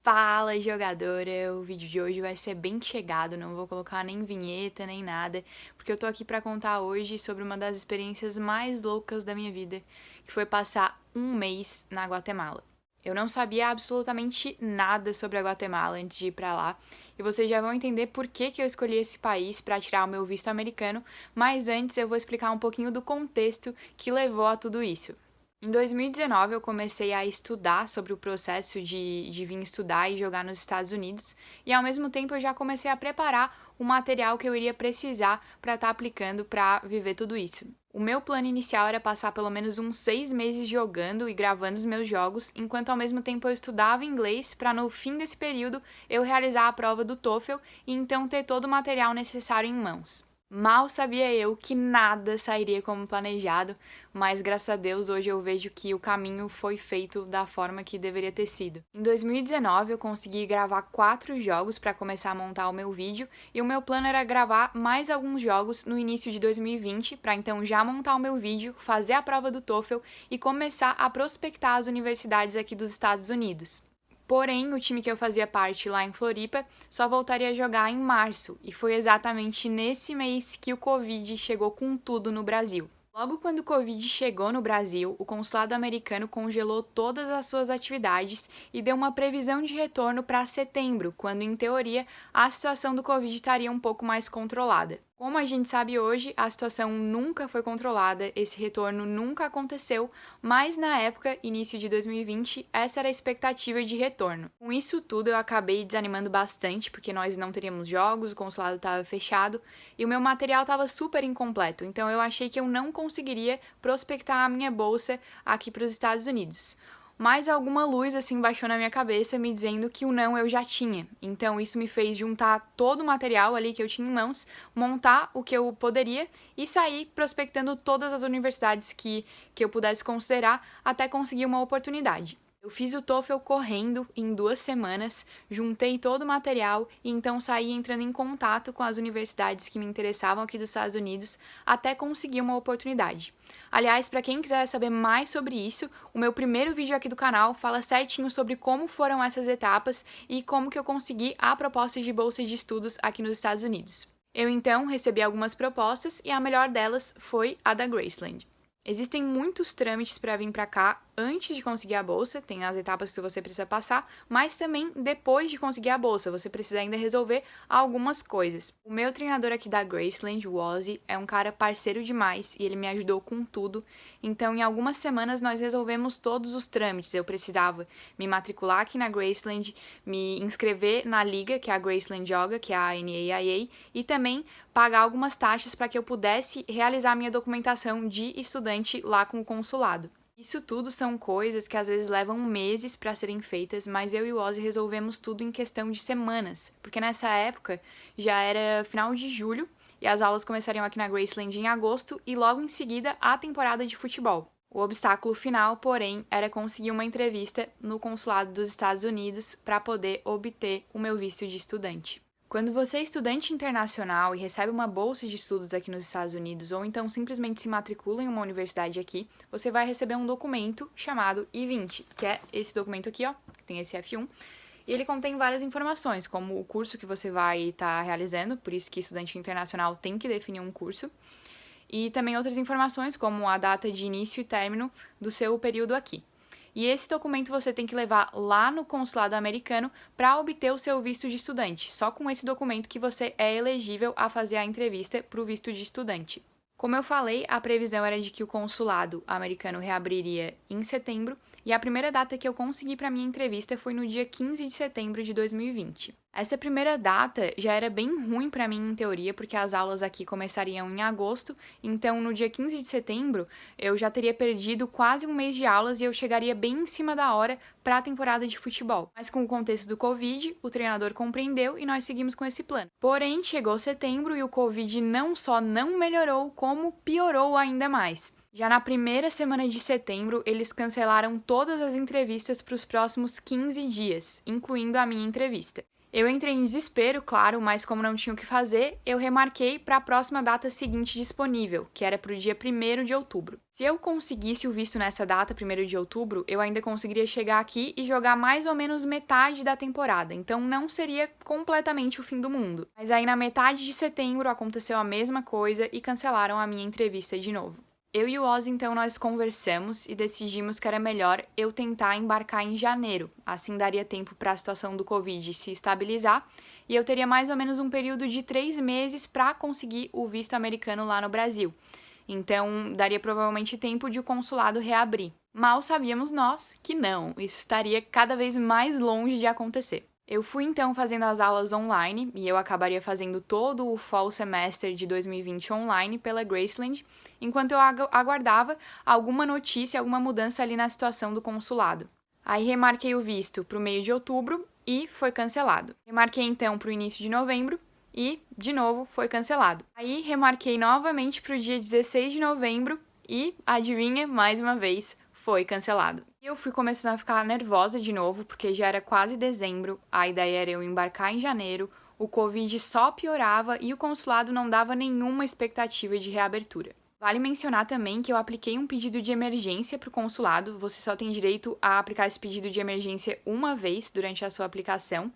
Fala, jogadora! O vídeo de hoje vai ser bem chegado, não vou colocar nem vinheta, nem nada, porque eu tô aqui pra contar hoje sobre uma das experiências mais loucas da minha vida, que foi passar um mês na Guatemala. Eu não sabia absolutamente nada sobre a Guatemala antes de ir pra lá, e vocês já vão entender por que eu escolhi esse país pra tirar o meu visto americano, mas antes eu vou explicar um pouquinho do contexto que levou a tudo isso. Em 2019, eu comecei a estudar sobre o processo de vir estudar e jogar nos Estados Unidos, e ao mesmo tempo eu já comecei a preparar o material que eu iria precisar para estar aplicando para viver tudo isso. O meu plano inicial era passar pelo menos uns 6 meses jogando e gravando os meus jogos, enquanto ao mesmo tempo eu estudava inglês para no fim desse período eu realizar a prova do TOEFL e então ter todo o material necessário em mãos. Mal sabia eu que nada sairia como planejado, mas graças a Deus hoje eu vejo que o caminho foi feito da forma que deveria ter sido. Em 2019 eu consegui gravar 4 jogos para começar a montar o meu vídeo e o meu plano era gravar mais alguns jogos no início de 2020 para então já montar o meu vídeo, fazer a prova do TOEFL e começar a prospectar as universidades aqui dos Estados Unidos. Porém, o time que eu fazia parte lá em Floripa só voltaria a jogar em março, e foi exatamente nesse mês que o Covid chegou com tudo no Brasil. Logo quando o Covid chegou no Brasil, o consulado americano congelou todas as suas atividades e deu uma previsão de retorno para setembro, quando, em teoria, a situação do Covid estaria um pouco mais controlada. Como a gente sabe hoje, a situação nunca foi controlada, esse retorno nunca aconteceu, mas na época, início de 2020, essa era a expectativa de retorno. Com isso tudo, eu acabei desanimando bastante, porque nós não teríamos jogos, o consulado estava fechado e o meu material estava super incompleto, então eu achei que eu não conseguiria prospectar a minha bolsa aqui para os Estados Unidos. Mas alguma luz assim baixou na minha cabeça me dizendo que o não eu já tinha. Então isso me fez juntar todo o material ali que eu tinha em mãos, montar o que eu poderia e sair prospectando todas as universidades que eu pudesse considerar até conseguir uma oportunidade. Eu fiz o TOEFL correndo em 2 semanas, juntei todo o material e então saí entrando em contato com as universidades que me interessavam aqui dos Estados Unidos até conseguir uma oportunidade. Aliás, para quem quiser saber mais sobre isso, o meu primeiro vídeo aqui do canal fala certinho sobre como foram essas etapas e como que eu consegui a proposta de bolsa de estudos aqui nos Estados Unidos. Eu então recebi algumas propostas e a melhor delas foi a da Graceland. Existem muitos trâmites para vir para cá antes de conseguir a bolsa, tem as etapas que você precisa passar, mas também depois de conseguir a bolsa, você precisa ainda resolver algumas coisas. O meu treinador aqui da Graceland, o Ozzy, é um cara parceiro demais e ele me ajudou com tudo, então em algumas semanas nós resolvemos todos os trâmites. Eu precisava me matricular aqui na Graceland, me inscrever na liga que a Graceland joga, que é a NAIA, e também pagar algumas taxas para que eu pudesse realizar minha documentação de estudante lá com o consulado. Isso tudo são coisas que às vezes levam meses para serem feitas, mas eu e o Ozzy resolvemos tudo em questão de semanas, porque nessa época já era final de julho e as aulas começariam aqui na Graceland em agosto e logo em seguida a temporada de futebol. O obstáculo final, porém, era conseguir uma entrevista no consulado dos Estados Unidos para poder obter o meu visto de estudante. Quando você é estudante internacional e recebe uma bolsa de estudos aqui nos Estados Unidos, ou então simplesmente se matricula em uma universidade aqui, você vai receber um documento chamado I-20, que é esse documento aqui, ó, que tem esse F1, e ele contém várias informações, como o curso que você vai estar realizando, por isso que estudante internacional tem que definir um curso, e também outras informações, como a data de início e término do seu período aqui. E esse documento você tem que levar lá no consulado americano para obter o seu visto de estudante. Só com esse documento que você é elegível a fazer a entrevista para o visto de estudante. Como eu falei, a previsão era de que o consulado americano reabriria em setembro, e a primeira data que eu consegui para minha entrevista foi no dia 15 de setembro de 2020. Essa primeira data já era bem ruim para mim em teoria, porque as aulas aqui começariam em agosto, então no dia 15 de setembro eu já teria perdido quase um mês de aulas e eu chegaria bem em cima da hora para a temporada de futebol. Mas com o contexto do Covid, o treinador compreendeu e nós seguimos com esse plano. Porém, chegou setembro e o Covid não só não melhorou, como piorou ainda mais. Já na primeira semana de setembro, eles cancelaram todas as entrevistas para os próximos 15 dias, incluindo a minha entrevista. Eu entrei em desespero, claro, mas como não tinha o que fazer, eu remarquei para a próxima data seguinte disponível, que era para o dia 1º de outubro. Se eu conseguisse o visto nessa data, 1º de outubro, eu ainda conseguiria chegar aqui e jogar mais ou menos metade da temporada, então não seria completamente o fim do mundo. Mas aí na metade de setembro aconteceu a mesma coisa e cancelaram a minha entrevista de novo. Eu e o Oz, então, nós conversamos e decidimos que era melhor eu tentar embarcar em janeiro. Assim daria tempo para a situação do Covid se estabilizar e eu teria mais ou menos um período de 3 meses para conseguir o visto americano lá no Brasil. Então, daria provavelmente tempo de o consulado reabrir. Mal sabíamos nós que não, isso estaria cada vez mais longe de acontecer. Eu fui então fazendo as aulas online e eu acabaria fazendo todo o Fall Semester de 2020 online pela Graceland, enquanto eu aguardava alguma notícia, alguma mudança ali na situação do consulado. Aí remarquei o visto para o meio de outubro e foi cancelado. Remarquei então para o início de novembro e, de novo, foi cancelado. Aí remarquei novamente para o dia 16 de novembro e, adivinha, mais uma vez, foi cancelado. Eu fui começando a ficar nervosa de novo, porque já era quase dezembro, a ideia era eu embarcar em janeiro, o Covid só piorava e o consulado não dava nenhuma expectativa de reabertura. Vale mencionar também que eu apliquei um pedido de emergência para o consulado, você só tem direito a aplicar esse pedido de emergência uma vez durante a sua aplicação,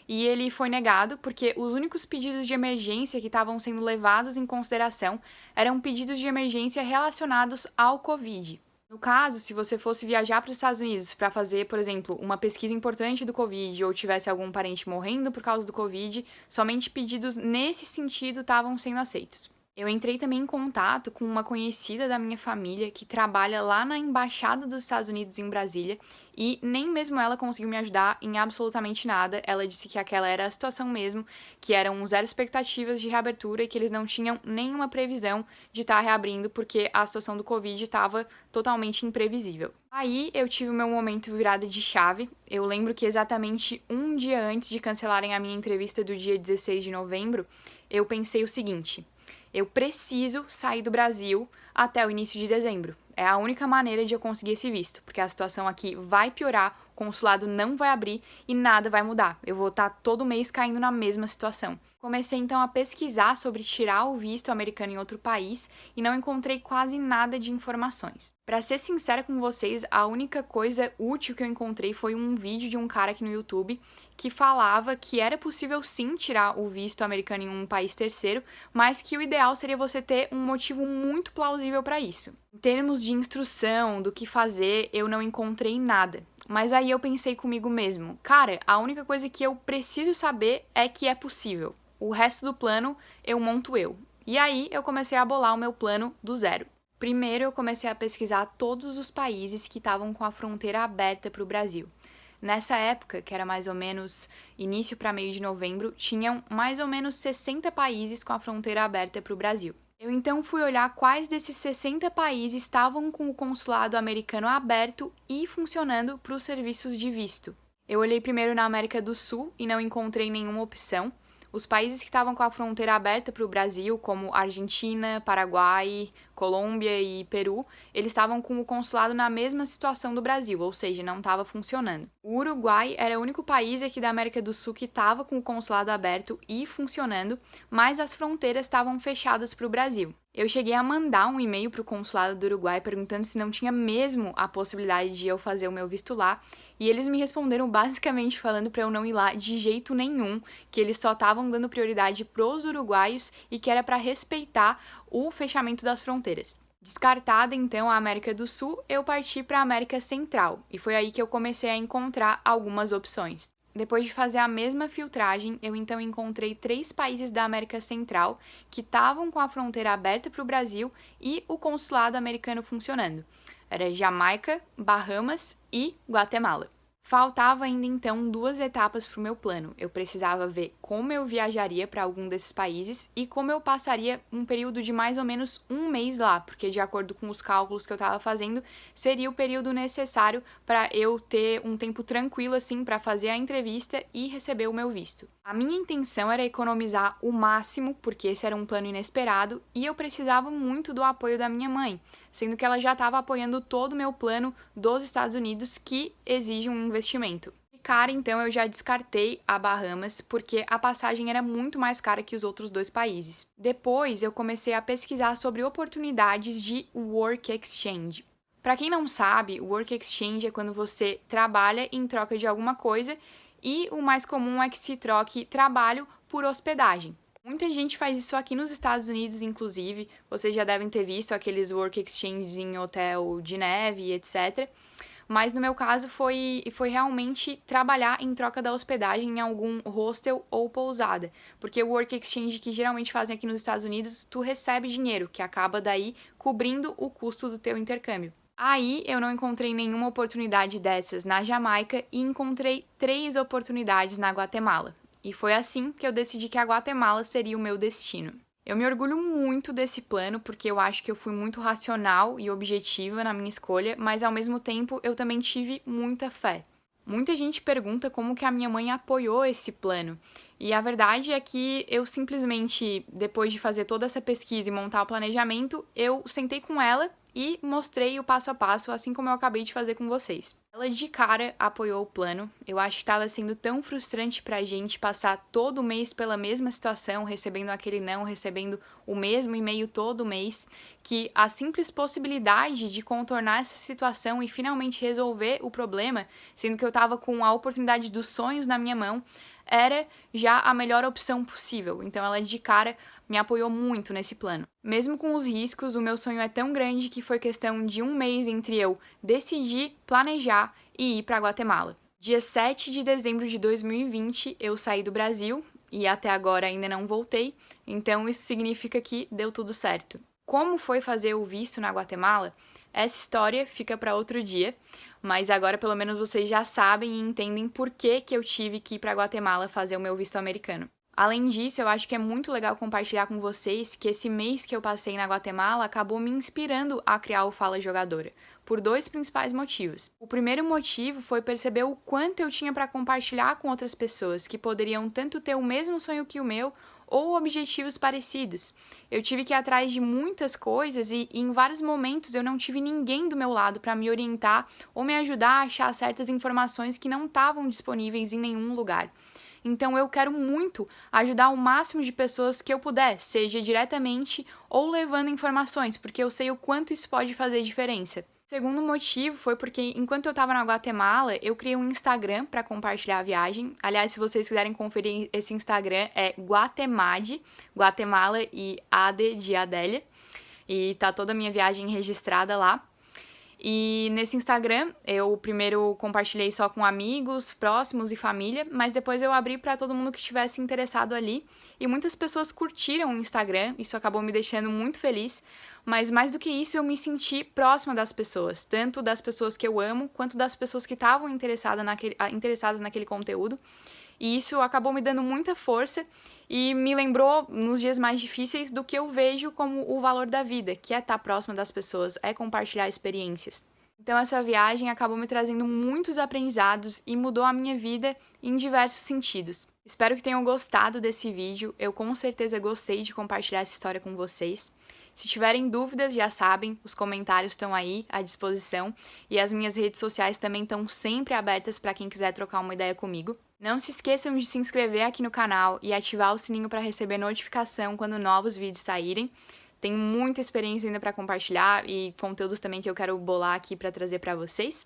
e ele foi negado porque os únicos pedidos de emergência que estavam sendo levados em consideração eram pedidos de emergência relacionados ao Covid. No caso, se você fosse viajar para os Estados Unidos para fazer, por exemplo, uma pesquisa importante do Covid ou tivesse algum parente morrendo por causa do Covid, somente pedidos nesse sentido estavam sendo aceitos. Eu entrei também em contato com uma conhecida da minha família que trabalha lá na Embaixada dos Estados Unidos em Brasília e nem mesmo ela conseguiu me ajudar em absolutamente nada. Ela disse que aquela era a situação mesmo, que eram zero expectativas de reabertura e que eles não tinham nenhuma previsão de estar reabrindo porque a situação do Covid estava totalmente imprevisível. Aí eu tive o meu momento virada de chave. Eu lembro que exatamente um dia antes de cancelarem a minha entrevista do dia 16 de novembro, eu pensei o seguinte: eu preciso sair do Brasil até o início de dezembro. É a única maneira de eu conseguir esse visto, porque a situação aqui vai piorar, o consulado não vai abrir e nada vai mudar. Eu vou estar todo mês caindo na mesma situação. Comecei então a pesquisar sobre tirar o visto americano em outro país e não encontrei quase nada de informações. Para ser sincera com vocês, a única coisa útil que eu encontrei foi um vídeo de um cara aqui no YouTube que falava que era possível sim tirar o visto americano em um país terceiro, mas que o ideal seria você ter um motivo muito plausível para isso. Em termos de instrução, do que fazer, eu não encontrei nada. Mas aí eu pensei comigo mesmo, cara, a única coisa que eu preciso saber é que é possível. O resto do plano eu monto eu. E aí eu comecei a bolar o meu plano do zero. Primeiro eu comecei a pesquisar todos os países que estavam com a fronteira aberta para o Brasil. Nessa época, que era mais ou menos início para meio de novembro, tinham mais ou menos 60 países com a fronteira aberta para o Brasil. Eu então fui olhar quais desses 60 países estavam com o consulado americano aberto e funcionando para os serviços de visto. Eu olhei primeiro na América do Sul e não encontrei nenhuma opção. Os países que estavam com a fronteira aberta para o Brasil, como Argentina, Paraguai, Colômbia e Peru, eles estavam com o consulado na mesma situação do Brasil, ou seja, não estava funcionando. O Uruguai era o único país aqui da América do Sul que estava com o consulado aberto e funcionando, mas as fronteiras estavam fechadas para o Brasil. Eu cheguei a mandar um e-mail para o consulado do Uruguai perguntando se não tinha mesmo a possibilidade de eu fazer o meu visto lá, e eles me responderam basicamente falando para eu não ir lá de jeito nenhum, que eles só estavam dando prioridade pros uruguaios e que era para respeitar o fechamento das fronteiras. Descartada então a América do Sul, eu parti para a América Central, e foi aí que eu comecei a encontrar algumas opções. Depois de fazer a mesma filtragem, eu então encontrei 3 países da América Central que estavam com a fronteira aberta para o Brasil e o consulado americano funcionando. Era Jamaica, Bahamas e Guatemala. Faltava ainda então 2 etapas para o meu plano. Eu precisava ver como eu viajaria para algum desses países e como eu passaria um período de mais ou menos um mês lá, porque de acordo com os cálculos que eu estava fazendo, seria o período necessário para eu ter um tempo tranquilo assim para fazer a entrevista e receber o meu visto. A minha intenção era economizar o máximo, porque esse era um plano inesperado e eu precisava muito do apoio da minha mãe, sendo que ela já estava apoiando todo o meu plano dos Estados Unidos, que exige um investimento. De cara, então, eu já descartei a Bahamas porque a passagem era muito mais cara que os outros 2 países. Depois, eu comecei a pesquisar sobre oportunidades de Work Exchange. Para quem não sabe, Work Exchange é quando você trabalha em troca de alguma coisa e o mais comum é que se troque trabalho por hospedagem. Muita gente faz isso aqui nos Estados Unidos, inclusive. Vocês já devem ter visto aqueles Work Exchanges em hotel de neve, etc. Mas no meu caso foi realmente trabalhar em troca da hospedagem em algum hostel ou pousada. Porque o Work Exchange que geralmente fazem aqui nos Estados Unidos, tu recebe dinheiro, que acaba daí cobrindo o custo do teu intercâmbio. Aí eu não encontrei nenhuma oportunidade dessas na Jamaica e encontrei 3 oportunidades na Guatemala. E foi assim que eu decidi que a Guatemala seria o meu destino. Eu me orgulho muito desse plano porque eu acho que eu fui muito racional e objetiva na minha escolha, mas ao mesmo tempo eu também tive muita fé. Muita gente pergunta como que a minha mãe apoiou esse plano. E a verdade é que eu simplesmente, depois de fazer toda essa pesquisa e montar o planejamento, eu sentei com ela e mostrei o passo a passo, assim como eu acabei de fazer com vocês. Ela de cara apoiou o plano. Eu acho que estava sendo tão frustrante pra gente passar todo mês pela mesma situação, recebendo aquele não, recebendo o mesmo e-mail todo mês, que a simples possibilidade de contornar essa situação e finalmente resolver o problema, sendo que eu estava com a oportunidade dos sonhos na minha mão, era já a melhor opção possível. Então ela de cara me apoiou muito nesse plano. Mesmo com os riscos, o meu sonho é tão grande que foi questão de um mês entre eu decidir, planejar e ir para Guatemala. Dia 7 de dezembro de 2020, eu saí do Brasil e até agora ainda não voltei, então isso significa que deu tudo certo. Como foi fazer o visto na Guatemala? Essa história fica para outro dia, mas agora pelo menos vocês já sabem e entendem por que eu tive que ir para Guatemala fazer o meu visto americano. Além disso, eu acho que é muito legal compartilhar com vocês que esse mês que eu passei na Guatemala acabou me inspirando a criar o Fala Jogadora, por 2 principais motivos. O primeiro motivo foi perceber o quanto eu tinha para compartilhar com outras pessoas que poderiam tanto ter o mesmo sonho que o meu ou objetivos parecidos. Eu tive que ir atrás de muitas coisas e em vários momentos eu não tive ninguém do meu lado para me orientar ou me ajudar a achar certas informações que não estavam disponíveis em nenhum lugar. Então eu quero muito ajudar o máximo de pessoas que eu puder, seja diretamente ou levando informações, porque eu sei o quanto isso pode fazer diferença. O segundo motivo foi porque, enquanto eu estava na Guatemala, eu criei um Instagram para compartilhar a viagem. Aliás, se vocês quiserem conferir esse Instagram, é Guatemade, Guatemala e Ade de Adélia. E tá toda a minha viagem registrada lá. E nesse Instagram, eu primeiro compartilhei só com amigos, próximos e família, mas depois eu abri para todo mundo que estivesse interessado ali. E muitas pessoas curtiram o Instagram, isso acabou me deixando muito feliz. Mas mais do que isso, eu me senti próxima das pessoas, tanto das pessoas que eu amo, quanto das pessoas que estavam interessadas naquele conteúdo. E isso acabou me dando muita força e me lembrou, nos dias mais difíceis, do que eu vejo como o valor da vida, que é estar próxima das pessoas, é compartilhar experiências. Então essa viagem acabou me trazendo muitos aprendizados e mudou a minha vida em diversos sentidos. Espero que tenham gostado desse vídeo, eu com certeza gostei de compartilhar essa história com vocês. Se tiverem dúvidas, já sabem, os comentários estão aí à disposição e as minhas redes sociais também estão sempre abertas para quem quiser trocar uma ideia comigo. Não se esqueçam de se inscrever aqui no canal e ativar o sininho para receber notificação quando novos vídeos saírem. Tenho muita experiência ainda para compartilhar e conteúdos também que eu quero bolar aqui para trazer para vocês.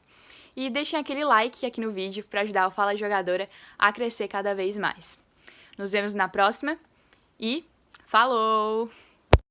E deixem aquele like aqui no vídeo para ajudar o Fala Jogadora a crescer cada vez mais. Nos vemos na próxima e falou!